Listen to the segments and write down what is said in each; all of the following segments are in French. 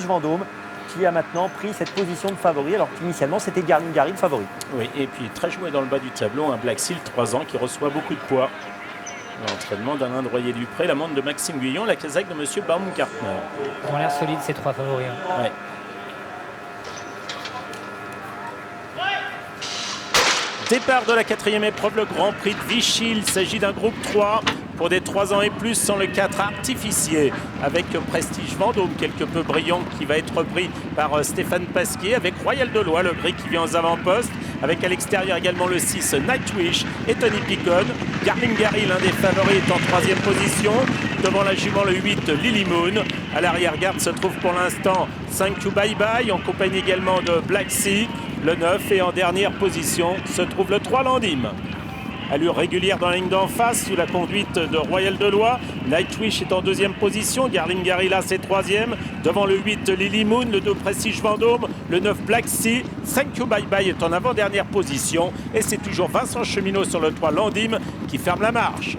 Vendôme qui a maintenant pris cette position de favori, alors qu'initialement c'était Garlingari le favori. Oui, et puis très joué dans le bas du tableau, un Black Seal, 3 ans, qui reçoit beaucoup de poids. L'entraînement d'Alain Droyer-Dupré, la montre de Maxime Guyon, la casaque de M. Baumgartner. Ils ont l'air solides ces trois favoris. Ouais. Départ de la 4e épreuve, le Grand Prix de Vichy. Il s'agit d'un groupe 3 pour des 3 ans et plus sans le 4 artificier. Avec Prestige Vendôme, quelque peu brillant, qui va être pris par Stéphane Pasquier. Avec Royal de Loire, le gris qui vient aux avant-postes. Avec à l'extérieur également le 6 Nightwish et Tony Picon. Garlingari, l'un des favoris, est en 3e position. Devant la jument, le 8 Lily Moon. À l'arrière-garde se trouve pour l'instant 5 You Bye Bye, en compagnie également de Black Sea. Le 9 et en dernière position se trouve le 3 Landim. Allure régulière dans la ligne d'en face sous la conduite de Royal de Loire. Nightwish est en 2e position. Garlingari là c'est 3e. Devant le 8 Lily Moon, le 2 Prestige Vendôme, le 9 Black Sea. 5 You Bye Bye est en avant-dernière position. Et c'est toujours Vincent Cheminot sur le 3 Landim qui ferme la marche.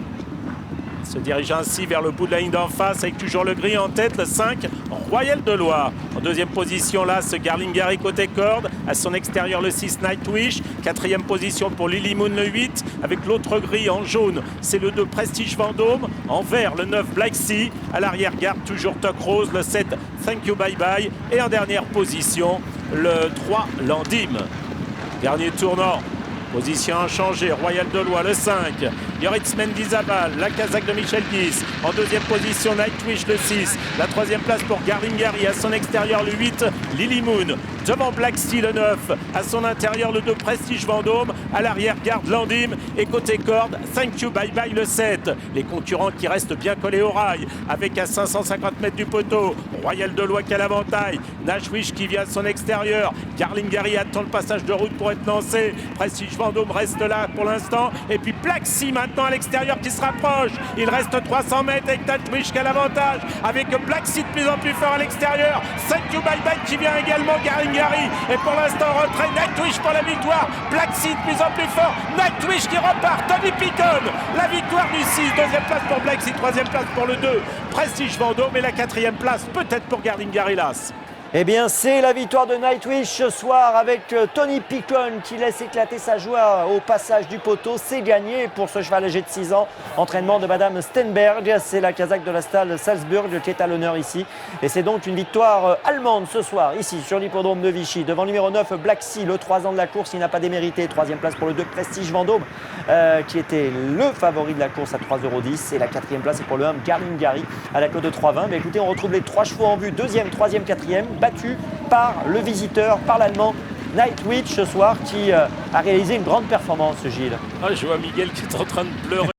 Se dirige ainsi vers le bout de la ligne d'en face avec toujours le gris en tête, le 5 Royal de Loire. En 2e position là, ce Garlingari côté corde. À son extérieur le 6 Nightwish. 4e position pour Lily Moon le 8. Avec l'autre gris en jaune, c'est le 2 Prestige Vendôme. En vert le 9 Black Sea. À l'arrière-garde toujours Tuck Rose, le 7 Thank You Bye Bye. Et en dernière position le 3 Landim. Dernier tournant. Position inchangée, Royal de Loire, le 5, Yoritz Mendizabal, la casaque de Michel Guis. En 2e position, Nightwish, le 6. La 3e place pour Garlingari, à son extérieur, le 8, Lily Moon. Devant Black Sea, le 9. À son intérieur, le 2, Prestige Vendôme. À l'arrière-garde, Landim. Et côté corde, Thank You Bye Bye, le 7. Les concurrents qui restent bien collés au rail, avec à 550 mètres du poteau, Royal de Loire qui a l'avantage. Nightwish qui vient à son extérieur. Garlingari attend le passage de route pour être lancé. Prestige Vendôme reste là pour l'instant. Et puis Black Sea maintenant à l'extérieur qui se rapproche. Il reste 300 mètres avec Nightwish qui a l'avantage. Avec Black Sea de plus en plus fort à l'extérieur. Thank You Bye Bye qui vient également. Garlingari. Et pour l'instant retrait. Nightwish pour la victoire. Black Sea de plus en plus fort. Nightwish qui repart. Tony Picon. La victoire du 6. 2e place pour Black Sea. 3e place pour le 2. Prestige Vendôme. Et la 4e place peut-être pour Garlingari Las. Eh bien, c'est la victoire de Nightwish ce soir avec Tony Picon qui laisse éclater sa joie au passage du poteau. C'est gagné pour ce cheval âgé de 6 ans. Entraînement de Madame Stenberg. C'est la casaque de la Stalle Salzburg qui est à l'honneur ici. Et c'est donc une victoire allemande ce soir, ici sur l'hippodrome de Vichy. Devant le numéro 9, Black Sea, le 3 ans de la course. Il n'a pas démérité. 3e place pour le 2, Prestige Vendôme, qui était le favori de la course à 3,10 €. Et la 4e place est pour le 1, Garlingari, à la cote de 3,20 €. Mais écoutez, on retrouve les 3 chevaux en vue. 2e, 3e, 4e. Battu par le visiteur, par l'Allemand Nightwish ce soir qui a réalisé une grande performance, Gilles. Ah, je vois Miguel qui est en train de pleurer.